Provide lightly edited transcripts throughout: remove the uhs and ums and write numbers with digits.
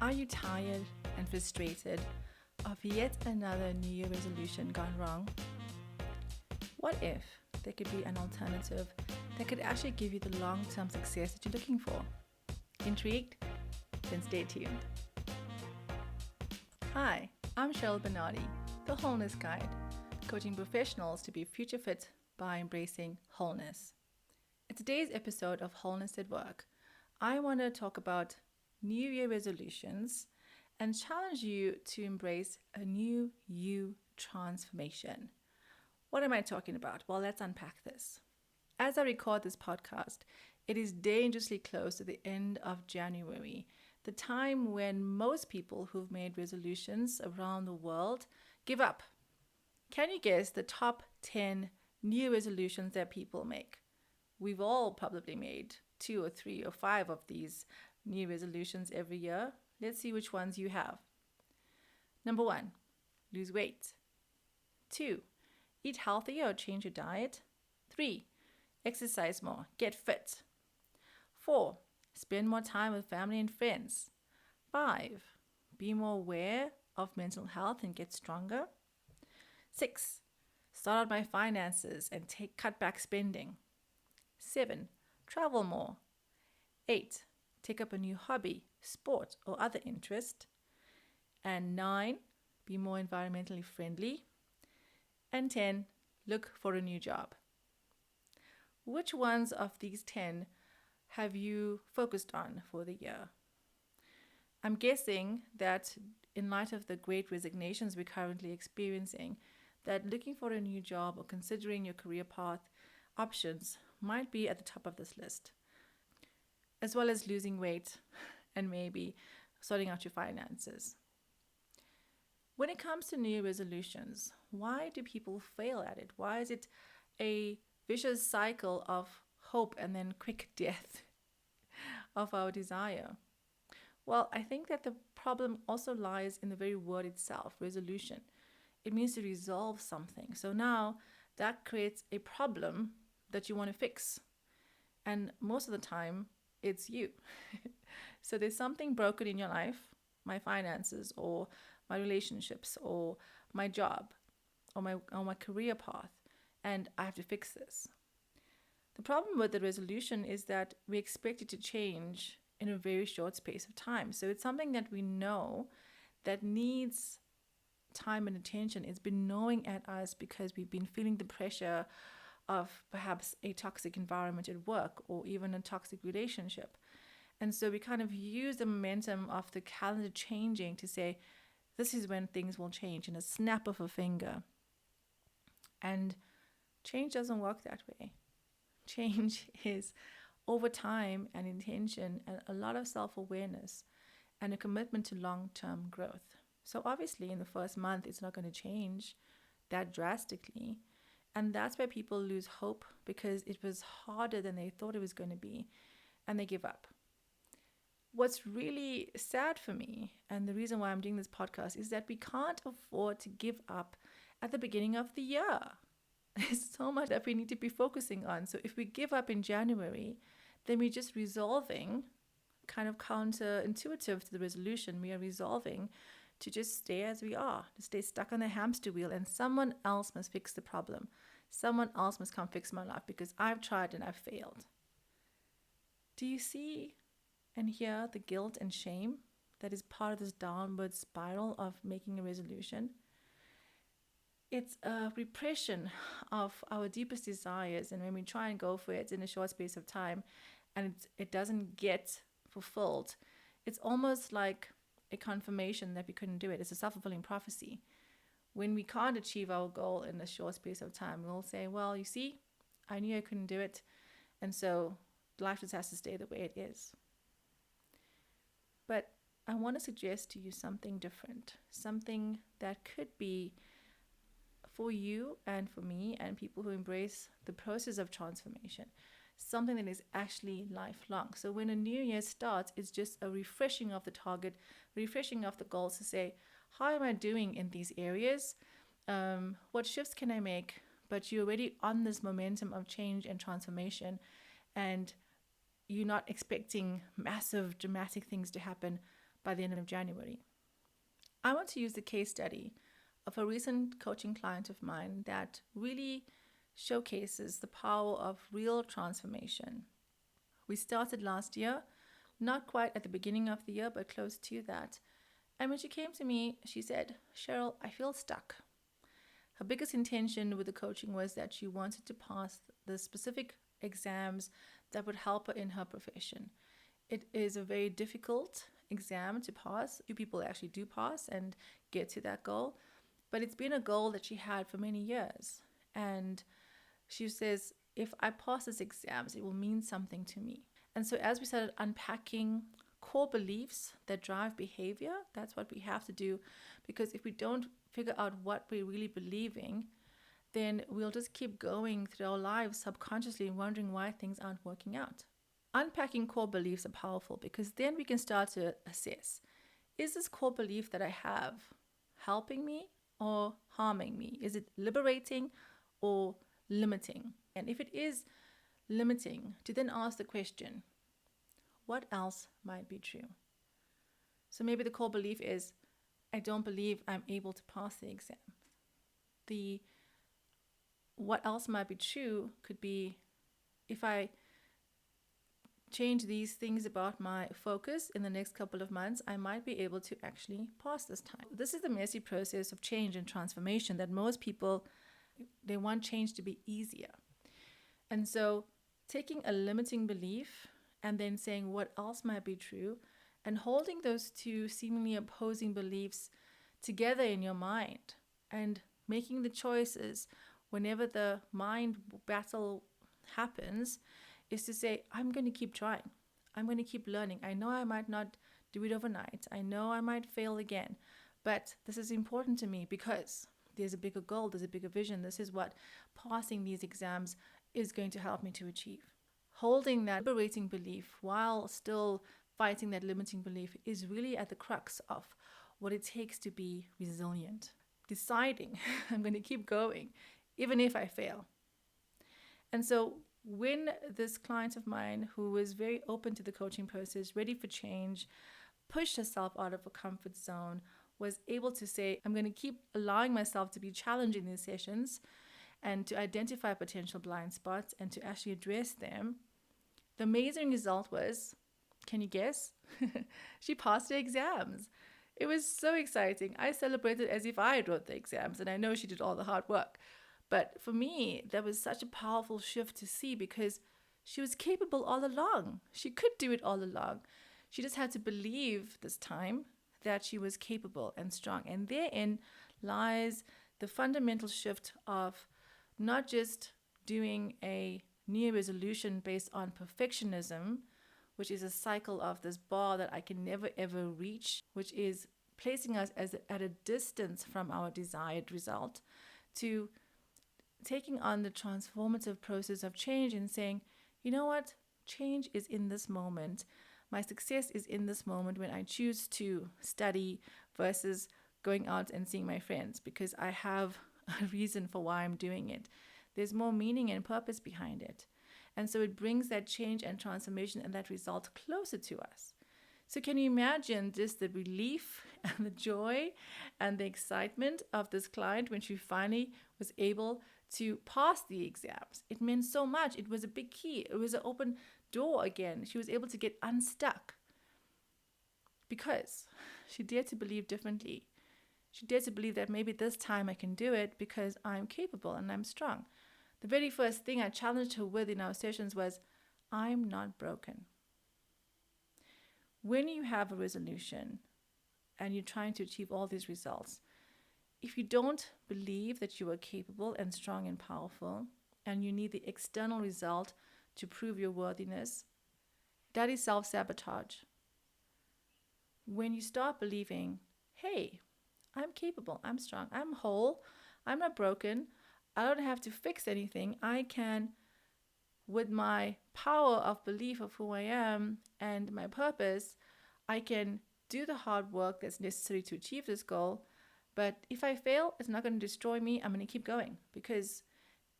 Are you tired and frustrated of yet another New Year resolution gone wrong? What if there could be an alternative that could actually give you the long-term success that you're looking for? Intrigued? Then stay tuned. Hi, I'm Cheryl Benadie, the Wholeness Guide, coaching professionals to be future fit by embracing wholeness. In today's episode of Wholeness at Work, I want to talk about New Year resolutions and challenge you to embrace a new you transformation. What am I talking about? Well, let's unpack this. As I record this podcast, it is dangerously close to the end of January, the time when most people who've made resolutions around the world give up. Can you guess the top 10 new resolutions that people make? We've all probably made 2 or 3 or 5 of these new resolutions every year. Let's see which ones you have. Number 1, lose weight. 2, eat healthier or change your diet. 3, exercise more, get fit. 4, spend more time with family and friends. 5, be more aware of mental health and get stronger. 6, start out my finances and cut back spending. 7, travel more. 8, take up a new hobby, sport, or other interest. And 9, be more environmentally friendly. And 10, look for a new job. Which ones of these 10 have you focused on for the year? I'm guessing that in light of the great resignations we're currently experiencing, that looking for a new job or considering your career path options might be at the top of this list, as well as losing weight and maybe sorting out your finances. When it comes to New Year resolutions, why do people fail at it? Why is it a vicious cycle of hope and then quick death of our desire? Well, I think that the problem also lies in the very word itself, resolution. It means to resolve something. So now that creates a problem that you want to fix. And most of the time, it's you. So there's something broken in your life, my finances or my relationships or my job or my career path, and I have to fix this. The problem with the resolution is that we expect it to change in a very short space of time. So it's something that we know that needs time and attention. It's been gnawing at us because we've been feeling the pressure of perhaps a toxic environment at work or even a toxic relationship. And so we kind of use the momentum of the calendar changing to say, this is when things will change in a snap of a finger. And change doesn't work that way. Change is over time and intention and a lot of self-awareness and a commitment to long-term growth. So obviously in the first month, it's not going to change that drastically. And that's where people lose hope because it was harder than they thought it was going to be, and they give up. What's really sad for me, and the reason why I'm doing this podcast, is that we can't afford to give up at the beginning of the year. There's so much that we need to be focusing on. So if we give up in January, then we're just resolving, kind of counterintuitive to the resolution. We are resolving to just stay as we are, to stay stuck on the hamster wheel, and someone else must fix the problem. Someone else must come fix my life because I've tried and I've failed. Do you see and hear the guilt and shame that is part of this downward spiral of making a resolution? It's a repression of our deepest desires, and when we try and go for it in a short space of time and it doesn't get fulfilled, it's almost like a confirmation that we couldn't do it. It's a self-fulfilling prophecy. When we can't achieve our goal in a short space of time, we'll say, well, you see, I knew I couldn't do it, and so life just has to stay the way it is. But I want to suggest to you something different, something that could be for you and for me and people who embrace the process of transformation, something that is actually lifelong. So when a new year starts, it's just a refreshing of the target, refreshing of the goals to say, how am I doing in these areas? What shifts can I make but you're already on this momentum of change and transformation, and you're not expecting massive, dramatic things to happen by the end of January. I want to use the case study of a recent coaching client of mine that really showcases the power of real transformation. We started last year, not quite at the beginning of the year, but close to that. And when she came to me, she said, "Cheryl, I feel stuck." Her biggest intention with the coaching was that she wanted to pass the specific exams that would help her in her profession. It is a very difficult exam to pass. Few people actually do pass and get to that goal, but it's been a goal that she had for many years. And she says, if I pass these exams, it will mean something to me. And so as we started unpacking core beliefs that drive behavior, that's what we have to do, because if we don't figure out what we're really believing, then we'll just keep going through our lives subconsciously wondering why things aren't working out. Unpacking core beliefs are powerful because then we can start to assess, is this core belief that I have helping me or harming me? Is it liberating or limiting? And if it is limiting, to then ask the question, what else might be true? So maybe the core belief is, I don't believe I'm able to pass the exam. What else might be true could be, if I change these things about my focus in the next couple of months, I might be able to actually pass this time. This is the messy process of change and transformation that most people, they want change to be easier. And so taking a limiting belief and then saying what else might be true, and holding those two seemingly opposing beliefs together in your mind and making the choices whenever the mind battle happens, is to say, I'm going to keep trying. I'm going to keep learning. I know I might not do it overnight. I know I might fail again. But this is important to me because there's a bigger goal, there's a bigger vision. This is what passing these exams is going to help me to achieve. Holding that liberating belief while still fighting that limiting belief is really at the crux of what it takes to be resilient. Deciding I'm going to keep going even if I fail. And so when this client of mine, who was very open to the coaching process, ready for change, pushed herself out of a comfort zone, was able to say, I'm going to keep allowing myself to be challenged in these sessions and to identify potential blind spots and to actually address them. The amazing result was, can you guess? She passed the exams. It was so exciting. I celebrated as if I wrote the exams, and I know she did all the hard work. But for me, that was such a powerful shift to see because she was capable all along. She could do it all along. She just had to believe this time that she was capable and strong. And therein lies the fundamental shift of not just doing a New Year resolution based on perfectionism, which is a cycle of this bar that I can never ever reach, which is placing us at a distance from our desired result, to taking on the transformative process of change and saying, you know what, change is in this moment. My success is in this moment when I choose to study versus going out and seeing my friends because I have a reason for why I'm doing it. There's more meaning and purpose behind it. And so it brings that change and transformation and that result closer to us. So can you imagine just the relief and the joy and the excitement of this client when she finally was able to pass the exams? It meant so much. It was a big key. It was an open door again. She was able to get unstuck because she dared to believe differently. She dared to believe that maybe this time I can do it because I'm capable and I'm strong. The very first thing I challenged her with in our sessions was, I'm not broken. When you have a resolution and you're trying to achieve all these results, if you don't believe that you are capable and strong and powerful, and you need the external result to prove your worthiness, that is self-sabotage. When you start believing, hey, I'm capable, I'm strong, I'm whole, I'm not broken, I don't have to fix anything, I can, with my power of belief of who I am and my purpose, I can do the hard work that's necessary to achieve this goal. But if I fail, it's not going to destroy me. I'm going to keep going because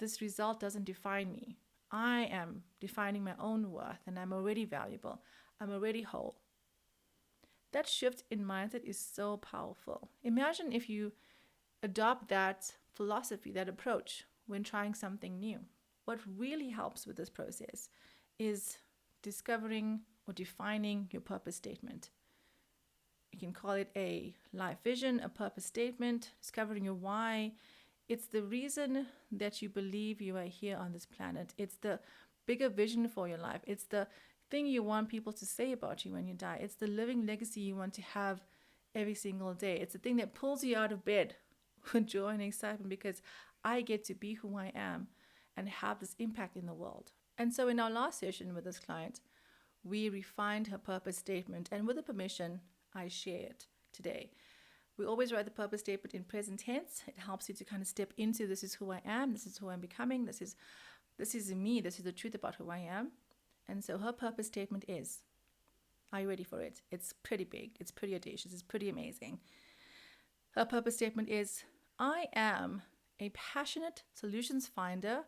this result doesn't define me. I am defining my own worth, and I'm already valuable. I'm already whole. That shift in mindset is so powerful. Imagine if you adopt that philosophy, that approach when trying something new. What really helps with this process is discovering or defining your purpose statement. You can call it a life vision, a purpose statement, discovering your why. It's the reason that you believe you are here on this planet. It's the bigger vision for your life. It's the thing you want people to say about you when you die. It's the living legacy you want to have every single day. It's the thing that pulls you out of bed with joy and excitement, because I get to be who I am and have this impact in the world. And so in our last session with this client, we refined her purpose statement, and with the permission, I share it today. We always write the purpose statement in present tense. It helps you to kind of step into, this is who I am, this is who I'm becoming, this is me, this is the truth about who I am. And so her purpose statement is, are you ready for it? It's pretty big, it's pretty audacious, it's pretty amazing. Her purpose statement is, I am a passionate solutions finder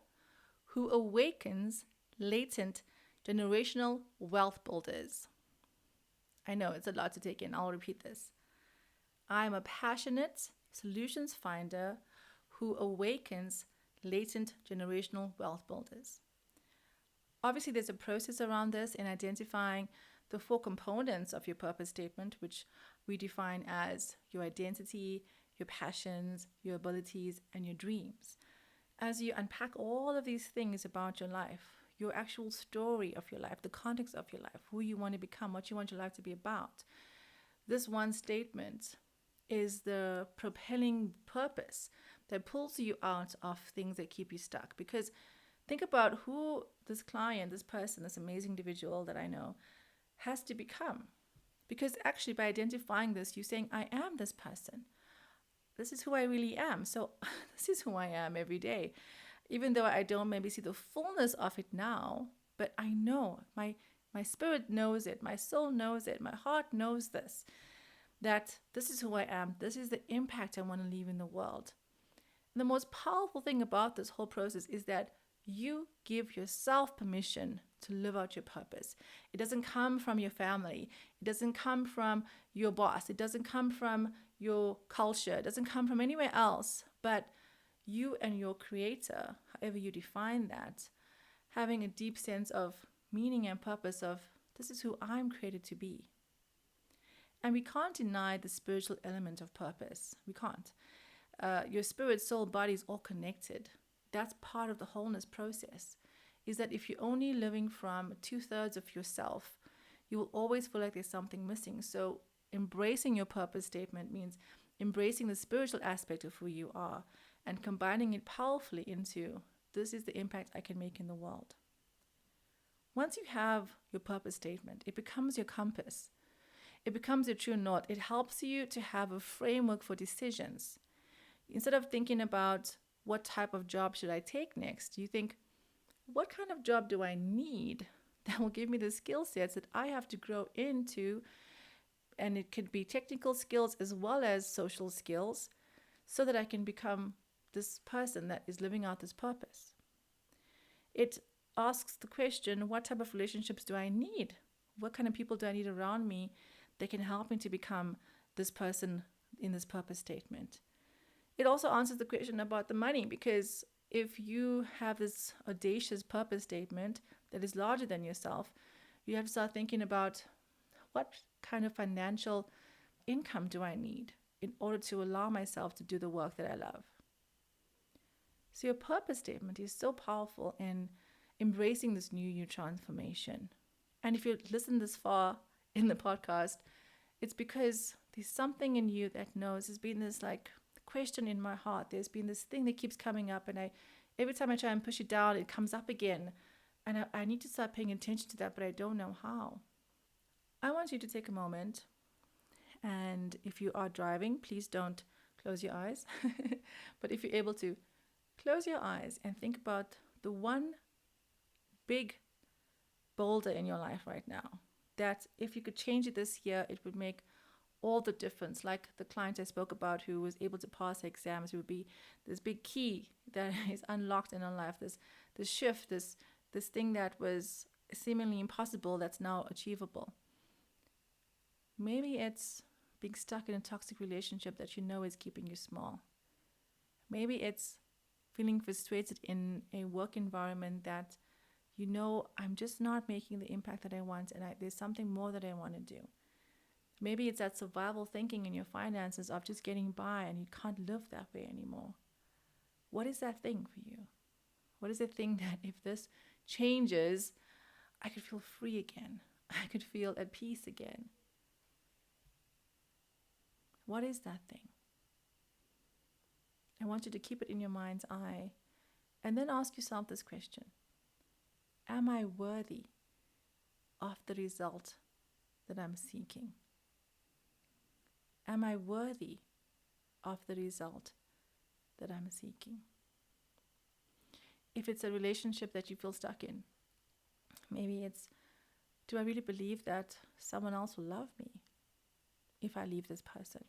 who awakens latent generational wealth builders. I know it's a lot to take in. I'll repeat this. I'm a passionate solutions finder who awakens latent generational wealth builders. Obviously, there's a process around this in identifying the 4 components of your purpose statement, which we define as your identity, your passions, your abilities, and your dreams. As you unpack all of these things about your life, your actual story of your life, the context of your life, who you want to become, what you want your life to be about, this one statement is the propelling purpose that pulls you out of things that keep you stuck. Because think about who this client, this person, this amazing individual that I know has to become. Because actually by identifying this, you're saying, I am this person. This is who I really am. So this is who I am every day. Even though I don't maybe see the fullness of it now, but I know, my spirit knows it, my soul knows it, my heart knows this, that this is who I am. This is the impact I want to leave in the world. And the most powerful thing about this whole process is that you give yourself permission to live out your purpose. It doesn't come from your family. It doesn't come from your boss. It doesn't come from your culture. It doesn't come from anywhere else, but you and your creator, however you define that, having a deep sense of meaning and purpose of, this is who I'm created to be. And we can't deny the spiritual element of purpose. We can't. Your spirit, soul, body is all connected. That's part of the wholeness process, is that if you're only living from 2/3 of yourself, you will always feel like there's something missing. So embracing your purpose statement means embracing the spiritual aspect of who you are and combining it powerfully into, this is the impact I can make in the world. Once you have your purpose statement, it becomes your compass. It becomes your true north. It helps you to have a framework for decisions. Instead of thinking about what type of job should I take next, you think, what kind of job do I need that will give me the skill sets that I have to grow into? And it could be technical skills as well as social skills, so that I can become this person that is living out this purpose. It asks the question, what type of relationships do I need? What kind of people do I need around me that can help me to become this person in this purpose statement? It also answers the question about the money, because if you have this audacious purpose statement that is larger than yourself, you have to start thinking about, what kind of financial income do I need in order to allow myself to do the work that I love? So your purpose statement is so powerful in embracing this new you transformation. And if you listen this far in the podcast, it's because there's something in you that knows. There's been this question in my heart. There's been this thing that keeps coming up, and every time I try and push it down, it comes up again. And I need to start paying attention to that, but I don't know how. I want you to take a moment, and if you are driving, please don't close your eyes. But if you're able to, close your eyes and think about the one big boulder in your life right now, that if you could change it this year, it would make all the difference. Like the client I spoke about who was able to pass her exams, it would be this big key that is unlocked in her life, this shift, this thing that was seemingly impossible that's now achievable. Maybe it's being stuck in a toxic relationship that you know is keeping you small. Maybe it's feeling frustrated in a work environment that you know, I'm just not making the impact that I want, and there's something more that I want to do. Maybe it's that survival thinking in your finances of just getting by and you can't live that way anymore. What is that thing for you? What is the thing that if this changes, I could feel free again? I could feel at peace again. What is that thing? I want you to keep it in your mind's eye and then ask yourself this question. Am I worthy of the result that I'm seeking? Am I worthy of the result that I'm seeking? If it's a relationship that you feel stuck in, maybe it's, do I really believe that someone else will love me if I leave this person?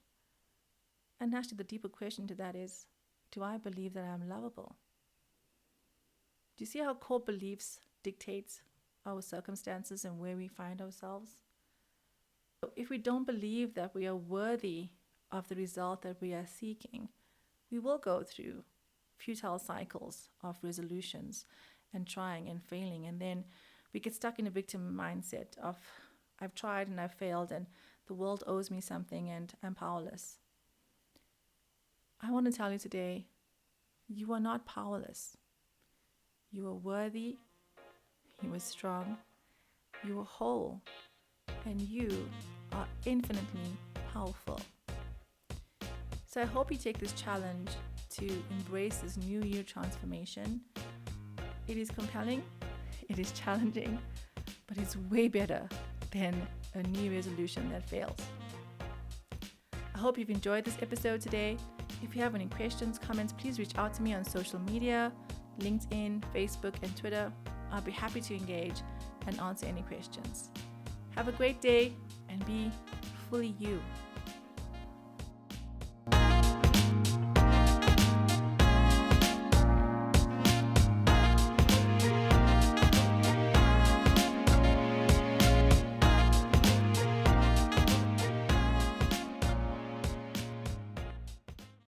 And actually the deeper question to that is, do I believe that I'm lovable? Do you see how core beliefs dictates our circumstances and where we find ourselves? So if we don't believe that we are worthy of the result that we are seeking, we will go through futile cycles of resolutions and trying and failing, and then we get stuck in a victim mindset of I've tried and I've failed and the world owes me something and I'm powerless. I want to tell you today, you are not powerless. You are worthy, you are strong, you are whole, and you are infinitely powerful. So I hope you take this challenge to embrace this new year transformation. It is compelling, it is challenging, but it's way better than a new resolution that fails. I hope you've enjoyed this episode today. If you have any questions, comments, please reach out to me on social media, LinkedIn, Facebook, and Twitter. I'll be happy to engage and answer any questions. Have a great day and be fully you.